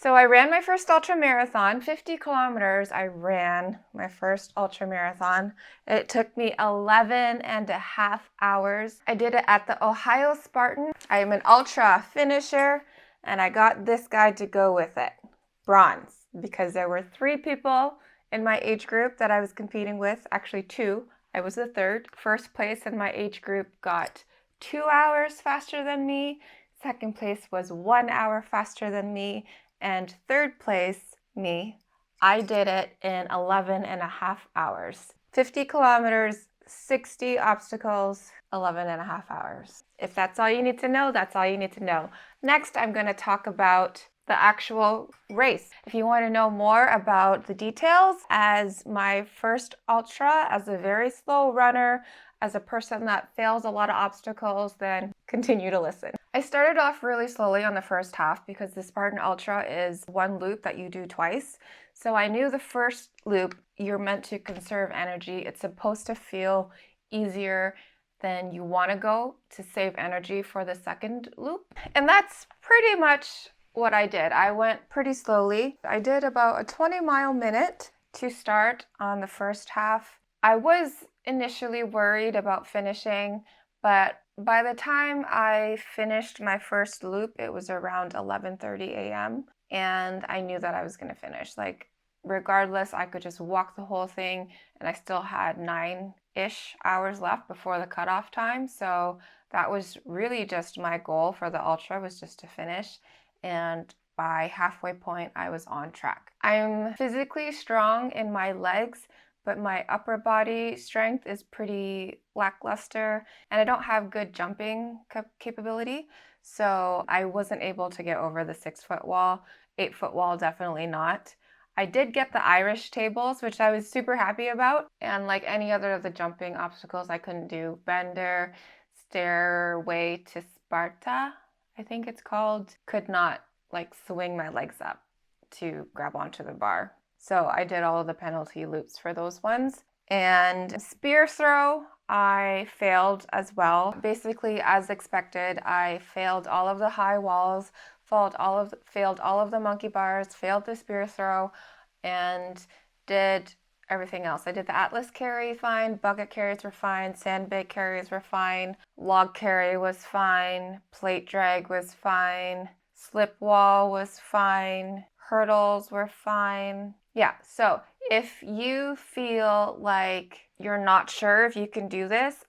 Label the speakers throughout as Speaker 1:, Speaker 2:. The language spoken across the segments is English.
Speaker 1: So I ran my first ultra marathon, 50 kilometers. I ran my first ultra marathon. It took me 11 and a half hours. I did it at the Ohio Spartan. I am an ultra finisher, and I got this guy to go with it, bronze, because there were 3 people in my age group that I was competing with, actually 2. I was the third. First place in my age group got 2 hours faster than me. Second place was 1 hour faster than me. And third place, me, I did it in 11 and a half hours. 50 kilometers, 60 obstacles, 11 and a half hours. If that's all you need to know, that's all you need to know. Next, I'm going to talk about the actual race. If you want to know more about the details, as my first ultra, as a very slow runner, as a person that fails a lot of obstacles, then continue to listen. I started off really slowly on the first half because the Spartan Ultra is 1 loop that you do twice. So I knew the first loop, you're meant to conserve energy. It's supposed to feel easier than you want to go to save energy for the second loop. And that's pretty much what I did. I went pretty slowly. I did about a 20-mile minute to start on the first half. I was initially worried about finishing, but by the time I finished my first loop, it was around 11:30 a.m. and I knew that I was going to finish. Like, regardless, I could just walk the whole thing, and I still had 9-ish hours left before the cutoff time. So that was really just my goal for the ultra, was just to finish. And by halfway point, I was on track. I'm physically strong in my legs, but my upper body strength is pretty lackluster, and I don't have good jumping capability. So I wasn't able to get over the 6-foot wall. 8-foot wall, definitely not. I did get the Irish tables, which I was super happy about. And like any other of the jumping obstacles, I couldn't do bender, stairway to Sparta, I think it's called. Could not like swing my legs up to grab onto the bar. So I did all of the penalty loops for those ones. And spear throw, I failed as well. Basically, as expected, I failed all of the high walls, failed all of the monkey bars, failed the spear throw, and did everything else. I did the Atlas carry fine, bucket carries were fine, sandbag carries were fine, log carry was fine, plate drag was fine, slip wall was fine, hurdles were fine. Yeah, so if you feel like you're not sure if you can do this,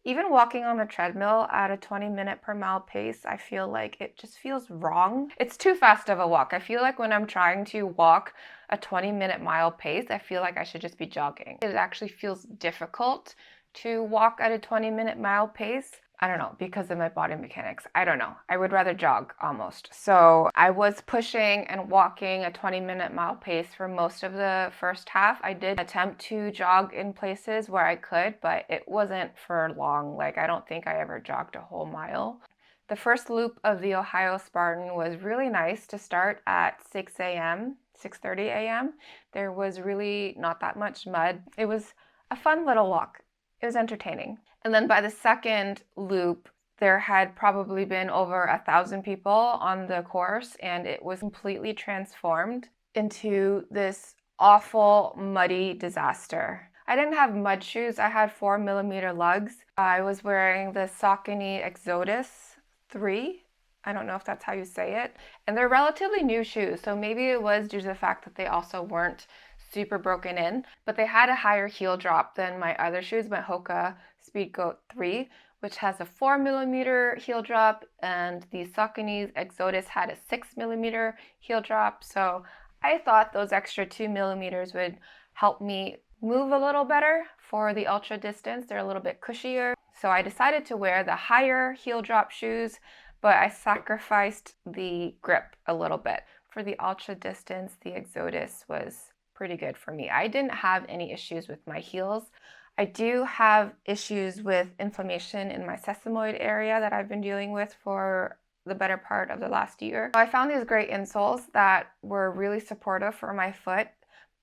Speaker 1: even walking on the treadmill at a 20-minute per mile pace, I feel like it just feels wrong. It's too fast of a walk. I feel like when I'm trying to walk a 20-minute mile pace, I feel like I should just be jogging. It actually feels difficult to walk at a 20-minute mile pace. I don't know, because of my body mechanics. I don't know. I would rather jog almost. So I was pushing and walking a 20-minute mile pace for most of the first half. I did attempt to jog in places where I could, but it wasn't for long. Like, I don't think I ever jogged a whole mile. The first loop of the Ohio Spartan was really nice to start at 6 a.m., 6:30 a.m. There was really not that much mud. It was a fun little walk. It was entertaining. And then by the second loop, there had probably been over 1,000 people on the course, and it was completely transformed into this awful, muddy disaster. I didn't have mud shoes. I had 4mm lugs. I was wearing the Saucony Exodus 3. I don't know if that's how you say it. And they're relatively new shoes, so maybe it was due to the fact that they also weren't super broken in, but they had a higher heel drop than my other shoes, my Hoka Speedgoat 3, which has a 4mm heel drop, and the Saucony's Exodus had a 6mm heel drop. So I thought those extra 2mm would help me move a little better for the ultra distance. They're a little bit cushier. So I decided to wear the higher heel drop shoes, but I sacrificed the grip a little bit. For the ultra distance, the Exodus was pretty good for me. I didn't have any issues with my heels. I do have issues with inflammation in my sesamoid area that I've been dealing with for the better part of the last year. I found these great insoles that were really supportive for my foot,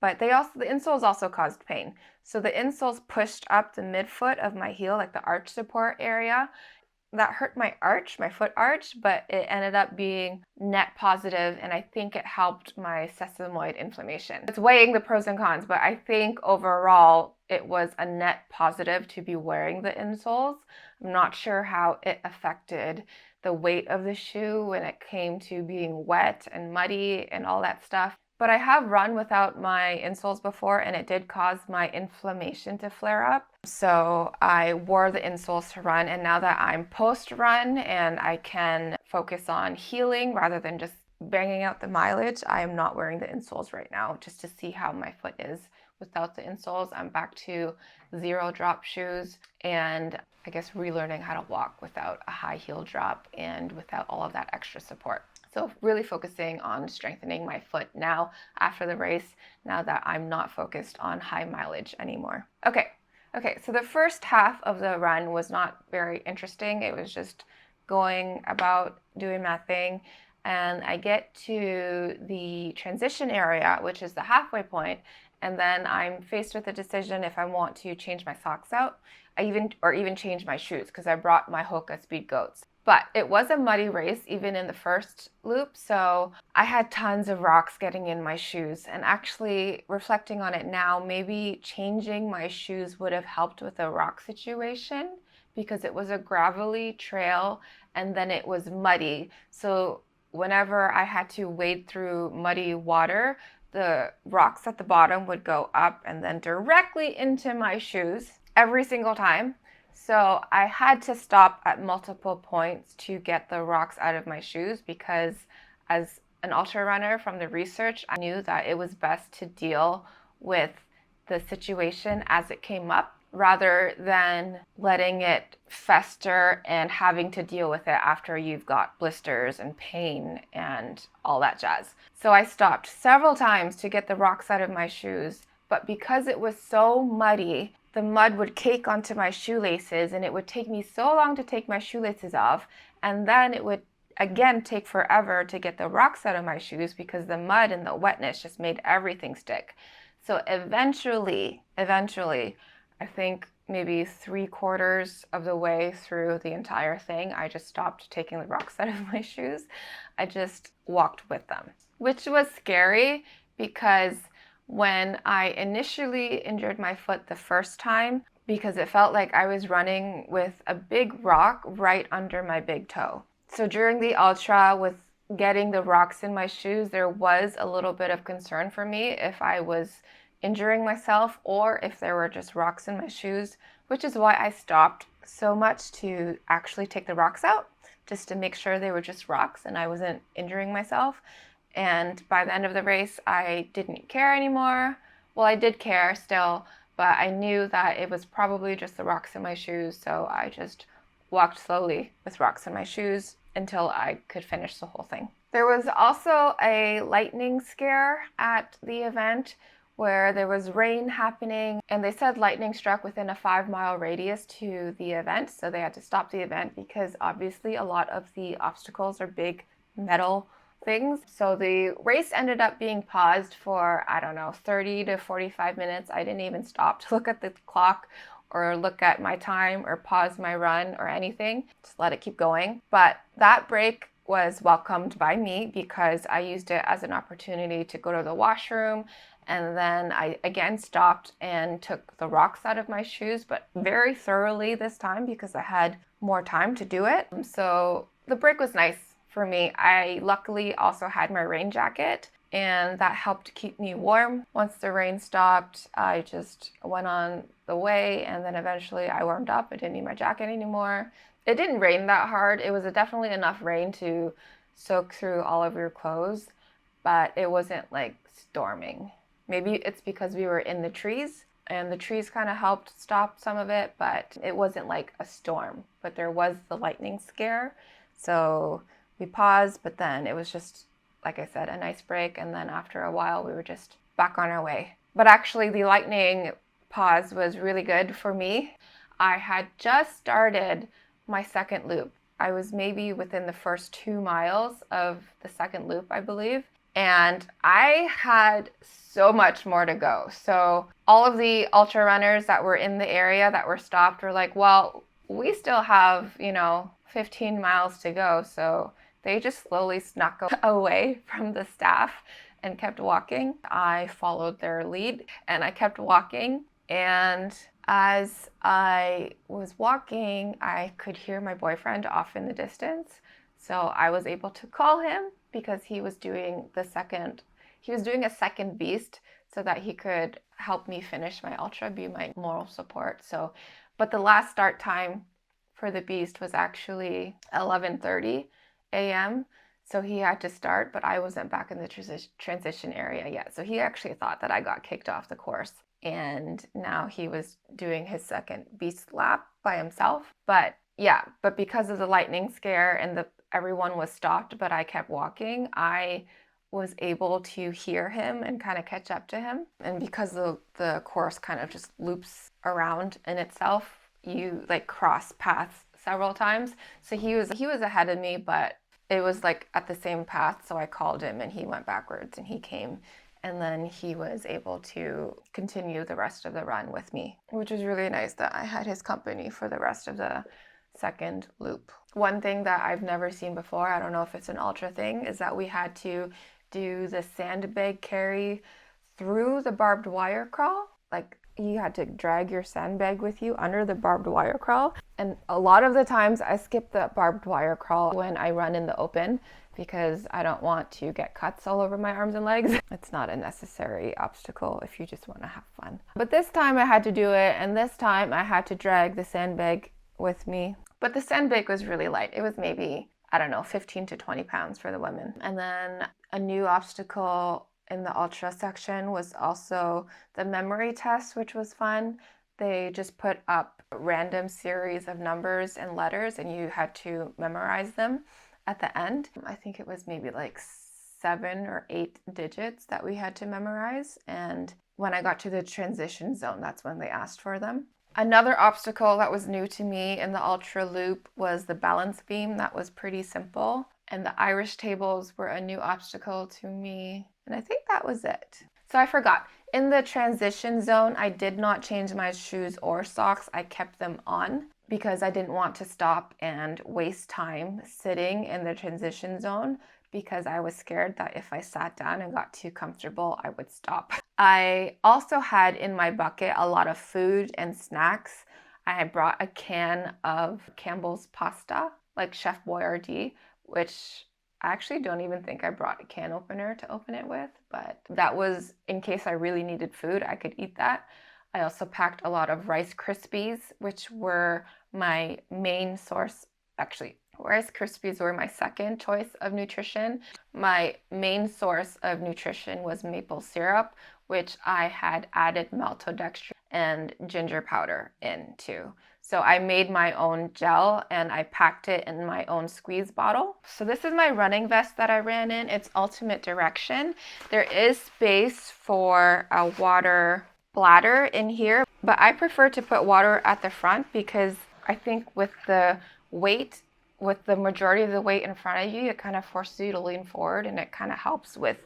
Speaker 1: but the insoles also caused pain. So the insoles pushed up the midfoot of my heel, like the arch support area, that hurt my foot arch, but it ended up being net positive, and I think it helped my sesamoid inflammation. It's weighing the pros and cons, but I think overall it was a net positive to be wearing the insoles. I'm not sure how it affected the weight of the shoe when it came to being wet and muddy and all that stuff. But I have run without my insoles before, and it did cause my inflammation to flare up. So I wore the insoles to run, and now that I'm post-run and I can focus on healing rather than just banging out the mileage, I am not wearing the insoles right now just to see how my foot is without the insoles. I'm back to 0 drop shoes and I guess relearning how to walk without a high heel drop and without all of that extra support. So really focusing on strengthening my foot now after the race, now that I'm not focused on high mileage anymore. Okay, so the first half of the run was not very interesting. It was just going about doing my thing. And I get to the transition area, which is the halfway point, and then I'm faced with a decision if I want to change my socks out, or even change my shoes, because I brought my Hoka Speed Goats. But it was a muddy race, even in the first loop, so I had tons of rocks getting in my shoes. And actually, reflecting on it now, maybe changing my shoes would have helped with the rock situation, because it was a gravelly trail and then it was muddy. So whenever I had to wade through muddy water, the rocks at the bottom would go up and then directly into my shoes every single time. So I had to stop at multiple points to get the rocks out of my shoes, because as an ultra runner, from the research, I knew that it was best to deal with the situation as it came up rather than letting it fester and having to deal with it after you've got blisters and pain and all that jazz. So I stopped several times to get the rocks out of my shoes, but because it was so muddy, the mud would cake onto my shoelaces, and it would take me so long to take my shoelaces off, and then it would again take forever to get the rocks out of my shoes because the mud and the wetness just made everything stick. So eventually, I think maybe 3/4 of the way through the entire thing, I just stopped taking the rocks out of my shoes. I just walked with them, which was scary, because when I initially injured my foot the first time, because it felt like I was running with a big rock right under my big toe. So during the ultra, with getting the rocks in my shoes, there was a little bit of concern for me if I was injuring myself or if there were just rocks in my shoes, which is why I stopped so much to actually take the rocks out, just to make sure they were just rocks and I wasn't injuring myself. And by the end of the race, I didn't care anymore. Well, I did care still, but I knew that it was probably just the rocks in my shoes, so I just walked slowly with rocks in my shoes until I could finish the whole thing. There was also a lightning scare at the event where there was rain happening, and they said lightning struck within a 5-mile radius to the event, so they had to stop the event because obviously a lot of the obstacles are big metal things. So the race ended up being paused for, 30 to 45 minutes. I didn't even stop to look at the clock or look at my time or pause my run or anything. Just let it keep going. But that break was welcomed by me because I used it as an opportunity to go to the washroom, and then I again stopped and took the rocks out of my shoes, but very thoroughly this time because I had more time to do it. So the break was nice for me. I luckily also had my rain jacket, and that helped keep me warm. Once the rain stopped, I just went on the way, and then eventually I warmed up. I didn't need my jacket anymore. It didn't rain that hard. It was definitely enough rain to soak through all of your clothes, but it wasn't like storming. Maybe it's because we were in the trees, and the trees kind of helped stop some of it, but it wasn't like a storm. But there was the lightning scare, so we paused, but then it was just, like I said, a nice break, and then after a while we were just back on our way. But actually the lightning pause was really good for me. I had just started my second loop. I was maybe within the first 2 miles of the second loop, I believe, and I had so much more to go. So all of the ultra runners that were in the area that were stopped were like, well, we still have, 15 miles to go. So they just slowly snuck away from the staff and kept walking. I followed their lead and I kept walking. And as I was walking, I could hear my boyfriend off in the distance. So I was able to call him because he was doing a second beast so that he could help me finish my ultra, be my moral support. So, but the last start time for the beast was actually 11:30 a.m. So he had to start, but I wasn't back in the transition area yet. So he actually thought that I got kicked off the course. And now he was doing his second beast lap by himself. But yeah, but because of the lightning scare and everyone was stopped, but I kept walking, I was able to hear him and kind of catch up to him. And because the course kind of just loops around in itself, you like cross paths several times. So he was ahead of me, but it was like at the same path. So I called him and he went backwards and he came. And then he was able to continue the rest of the run with me, which was really nice that I had his company for the rest of the second loop. One thing that I've never seen before, I don't know if it's an ultra thing, is that we had to do the sandbag carry through the barbed wire crawl. Like you had to drag your sandbag with you under the barbed wire crawl. And a lot of the times I skip the barbed wire crawl when I run in the open because I don't want to get cuts all over my arms and legs. It's not a necessary obstacle if you just want to have fun. But this time I had to do it, and this time I had to drag the sandbag with me. But the sandbag was really light. It was maybe, I don't know, 15 to 20 pounds for the women. And then a new obstacle in the ultra section was also the memory test, which was fun. They just put up a random series of numbers and letters and you had to memorize them at the end. I think it was maybe like 7 or 8 digits that we had to memorize. And when I got to the transition zone, that's when they asked for them. Another obstacle that was new to me in the ultra loop was the balance beam. That was pretty simple. And the Irish tables were a new obstacle to me. And I think that was it. So I forgot. In the transition zone, I did not change my shoes or socks. I kept them on because I didn't want to stop and waste time sitting in the transition zone because I was scared that if I sat down and got too comfortable, I would stop. I also had in my bucket a lot of food and snacks. I had brought a can of Campbell's pasta, like Chef Boyardee, which I actually don't even think I brought a can opener to open it with, but that was in case I really needed food, I could eat that. I also packed a lot of Rice Krispies, which were my main source. Actually, Rice Krispies were my second choice of nutrition. My main source of nutrition was maple syrup, which I had added maltodextrin and ginger powder into. So I made my own gel and I packed it in my own squeeze bottle. So this is my running vest that I ran in. It's Ultimate Direction. There is space for a water bladder in here, but I prefer to put water at the front because I think with the weight, with the majority of the weight in front of you, it kind of forces you to lean forward and it kind of helps with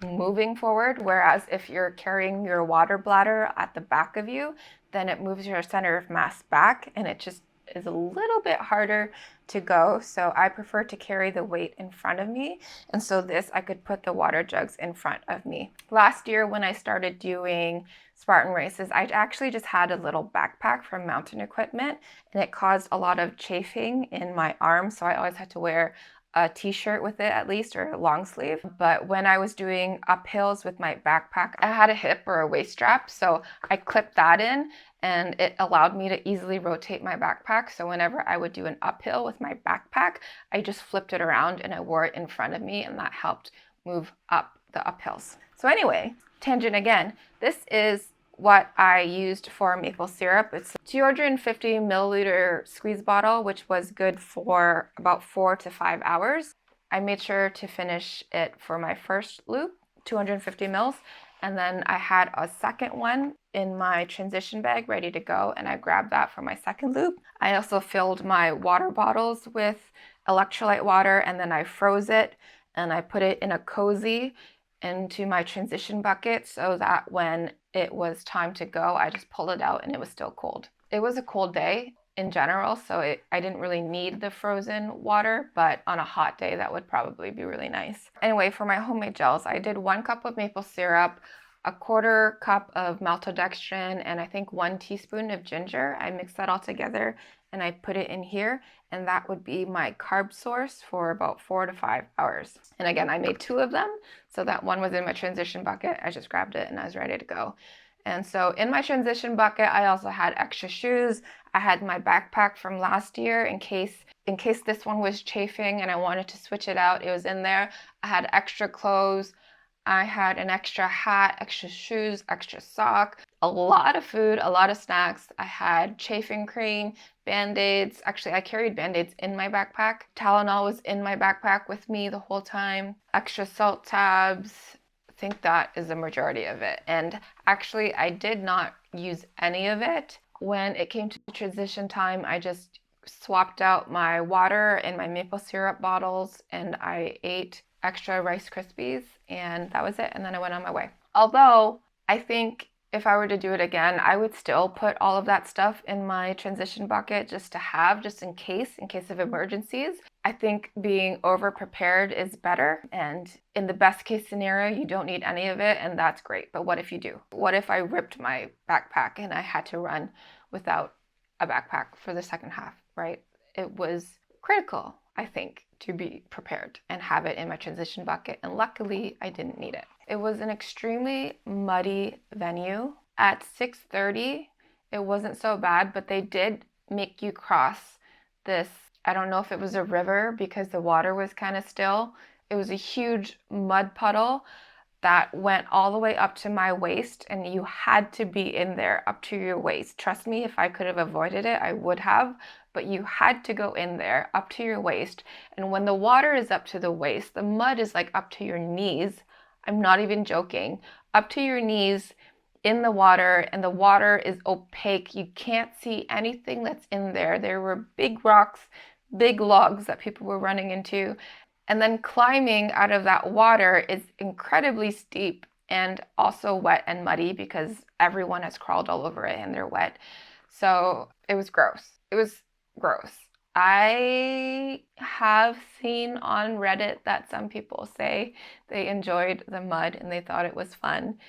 Speaker 1: moving forward. Whereas if you're carrying your water bladder at the back of you, then it moves your center of mass back and it just is a little bit harder to go. So I prefer to carry the weight in front of me. And so this, I could put the water jugs in front of me. Last year when I started doing Spartan races, I actually just had a little backpack from Mountain Equipment and it caused a lot of chafing in my arms. So I always had to wear a t-shirt with it at least, or a long sleeve. But when I was doing uphills with my backpack, I had a hip or a waist strap. So I clipped that in and it allowed me to easily rotate my backpack. So whenever I would do an uphill with my backpack, I just flipped it around and I wore it in front of me and that helped move up the uphills. So anyway, tangent again, this is what I used for maple syrup. It's a 250 milliliter squeeze bottle, which was good for about 4 to 5 hours. I made sure to finish it for my first loop, 250 mils, and then I had a second one in my transition bag ready to go, and I grabbed that for my second loop. I also filled my water bottles with electrolyte water, and then I froze it, and I put it in a cozy into my transition bucket so that when it was time to go, I just pulled it out and it was still cold. It was a cold day. in general, so I didn't really need the frozen water, but on a hot day that would probably be really nice. Anyway, for my homemade gels, I did 1 cup of maple syrup, a 1/4 cup of maltodextrin, and I think 1 teaspoon of ginger. I mixed that all together and I put it in here, and that would be my carb source for about 4 to 5 hours. And again, I made 2 of them, so that one was in my transition bucket. I just grabbed it and I was ready to go. And so in my transition bucket, I also had extra shoes. I had my backpack from last year in case this one was chafing and I wanted to switch it out. It was in there. I had extra clothes. I had an extra hat, extra shoes, extra sock, a lot of food, a lot of snacks. I had chafing cream, Band-Aids. Actually, I carried Band-Aids in my backpack. Tylenol was in my backpack with me the whole time. Extra salt tabs. I think that is the majority of it. And actually, I did not use any of it. When it came to transition time, I just swapped out my water and my maple syrup bottles, and I ate extra Rice Krispies, and that was it. And then I went on my way. Although I think if I were to do it again, I would still put all of that stuff in my transition bucket just to have, just in case of emergencies. I think being over prepared is better, and in the best case scenario, you don't need any of it, and that's great. But what if you do? What if I ripped my backpack and I had to run without a backpack for the second half, right? It was critical, I think, to be prepared and have it in my transition bucket, and luckily I didn't need it. It was an extremely muddy venue. At 6:30, it wasn't so bad, but they did make you cross this, I don't know if it was a river because the water was kind of still. It was a huge mud puddle that went all the way up to my waist, and you had to be in there up to your waist. Trust me, if I could have avoided it, I would have, but you had to go in there up to your waist. And when the water is up to the waist, the mud is like up to your knees. I'm not even joking. Up to your knees in the water, and the water is opaque. You can't see anything that's in there. There were big rocks, big logs that people were running into. And then climbing out of that water is incredibly steep and also wet and muddy because everyone has crawled all over it and they're wet. So it was gross. It was gross. I have seen on Reddit that some people say they enjoyed the mud and they thought it was fun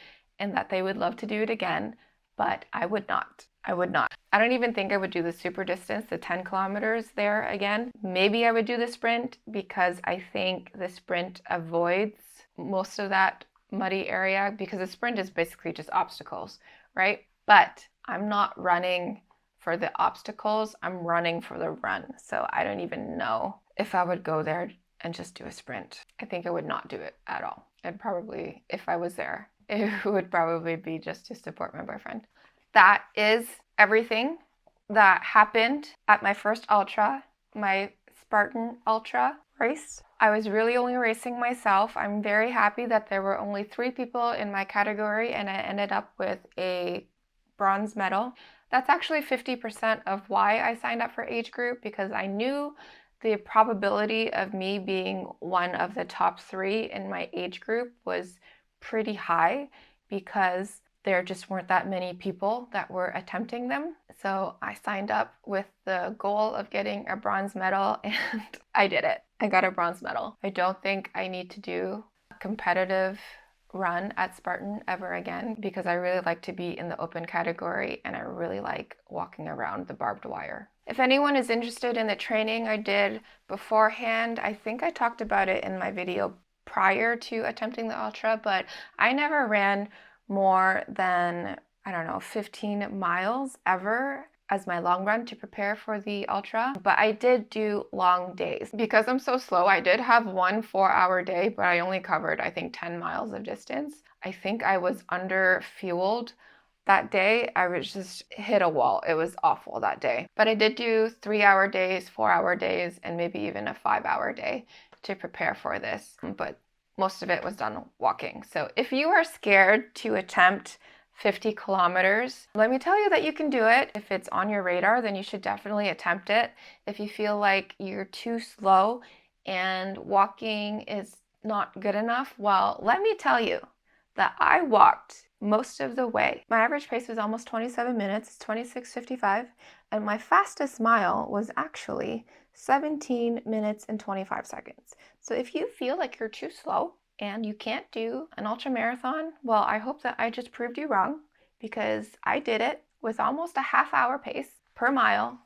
Speaker 1: and that they would love to do it again, but I would not. I would not. I don't even think I would do the super distance, the 10 kilometers there again. Maybe I would do the sprint because I think the sprint avoids most of that muddy area because the sprint is basically just obstacles, right? But I'm not running for the obstacles, I'm running for the run. So I don't even know if I would go there and just do a sprint. I think I would not do it at all. And probably, if I was there, it would probably be just to support my boyfriend. That is everything that happened at my first ultra, my Spartan Ultra race. I was really only racing myself. I'm very happy that there were only 3 people in my category and I ended up with a bronze medal. That's actually 50% of why I signed up for age group, because I knew the probability of me being one of the top 3 in my age group was pretty high because there just weren't that many people that were attempting them. So I signed up with the goal of getting a bronze medal and I did it. I got a bronze medal. I don't think I need to do a competitive run at Spartan ever again because I really like to be in the open category and I really like walking around the barbed wire. If anyone is interested in the training I did beforehand, I think I talked about it in my video prior to attempting the ultra, but I never ran more than, 15 miles ever as my long run to prepare for the ultra. But I did do long days. Because I'm so slow, I did have one 4-hour day, but I only covered, I think, 10 miles of distance. I think I was under fueled that day. I was just hit a wall. It was awful that day. But I did do 3-hour days, 4-hour days, and maybe even a 5-hour day to prepare for this. But most of it was done walking. So if you are scared to attempt 50 kilometers, let me tell you that you can do it. If it's on your radar, then you should definitely attempt it. If you feel like you're too slow and walking is not good enough, well, let me tell you that I walked most of the way. My average pace was almost 27 minutes, 26:55, and my fastest mile was actually 17 minutes and 25 seconds. So if you feel like you're too slow and you can't do an ultra marathon, well, I hope that I just proved you wrong, because I did it with almost a half-hour pace per mile,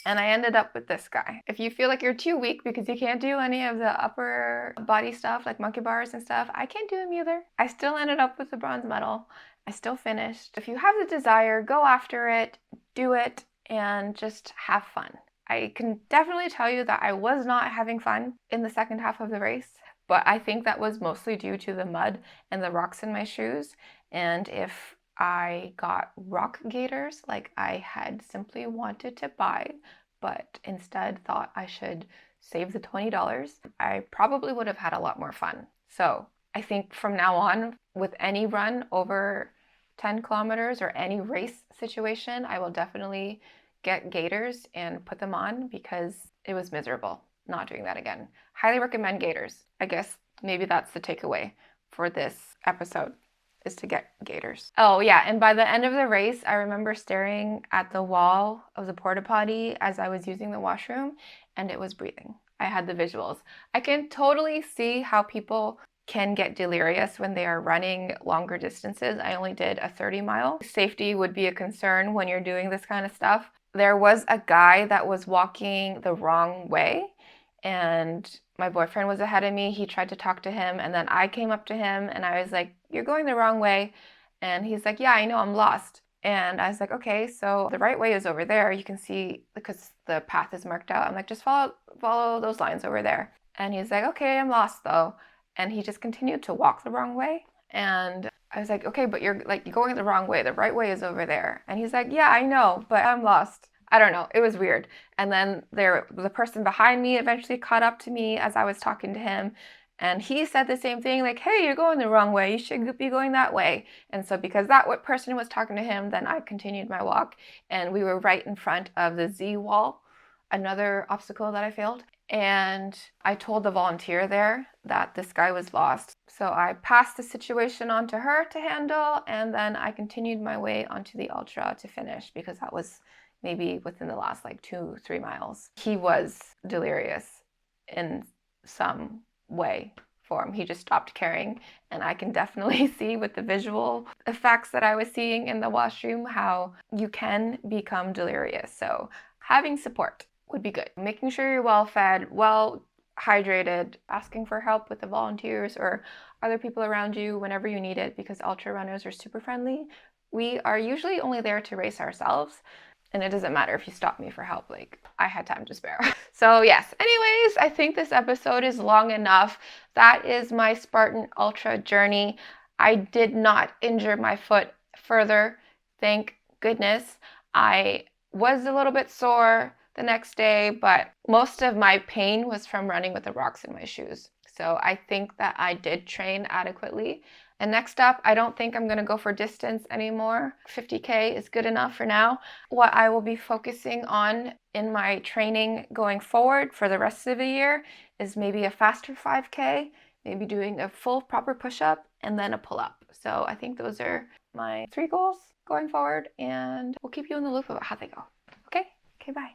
Speaker 1: and I ended up with this guy. If you feel like you're too weak because you can't do any of the upper body stuff like monkey bars and stuff, I can't do them either. I still ended up with the bronze medal. I still finished. If you have the desire, go after it, do it, and just have fun. I can definitely tell you that I was not having fun in the second half of the race, but I think that was mostly due to the mud and the rocks in my shoes. And if I got rock gaiters like I had simply wanted to buy, but instead thought I should save the $20, I probably would have had a lot more fun. So I think from now on, with any run over 10 kilometers or any race situation, I will definitely get gaiters and put them on, because it was miserable not doing that again. Highly recommend gaiters. I guess maybe that's the takeaway for this episode, is to get gaiters. Oh yeah, and by the end of the race, I remember staring at the wall of the porta potty as I was using the washroom, and it was breathing. I had the visuals. I can totally see how people can get delirious when they are running longer distances. I only did a 30-mile. Safety would be a concern when you're doing this kind of stuff. There was a guy that was walking the wrong way, and my boyfriend was ahead of me. He tried to talk to him, and then I came up to him and I was like, "You're going the wrong way." And he's like, "Yeah, I know, I'm lost." And I was like, "Okay, so the right way is over there. You can see, because the path is marked out." I'm like, "Just follow those lines over there." And he's like, "Okay, I'm lost though." And he just continued to walk the wrong way. And I was like, "Okay, but you're going the wrong way. The right way is over there." And he's like, "Yeah, I know, but I'm lost." I don't know. It was weird. And then the person behind me eventually caught up to me as I was talking to him. And he said the same thing, like, "Hey, you're going the wrong way. You should be going that way." And so because that person was talking to him, then I continued my walk. And we were right in front of the Z wall, another obstacle that I failed. And I told the volunteer there that this guy was lost. So I passed the situation on to her to handle, and then I continued my way onto the ultra to finish, because that was maybe within the last 2-3 miles. He was delirious in some way, form. He just stopped caring, and I can definitely see with the visual effects that I was seeing in the washroom how you can become delirious. So having support would be good. Making sure you're well fed, well hydrated, asking for help with the volunteers or other people around you whenever you need it, because ultra runners are super friendly. We are usually only there to race ourselves, and it doesn't matter if you stop me for help. I had time to spare. So yes, anyways, I think this episode is long enough. That is my Spartan Ultra journey. I did not injure my foot further, thank goodness. I was a little bit sore the next day, but most of my pain was from running with the rocks in my shoes. So I think that I did train adequately. And next up, I don't think I'm going to go for distance anymore. 50K is good enough for now. What I will be focusing on in my training going forward for the rest of the year is maybe a faster 5K, maybe doing a full proper push-up and then a pull-up. So I think those are my 3 goals going forward, and we'll keep you in the loop about how they go. Okay, bye.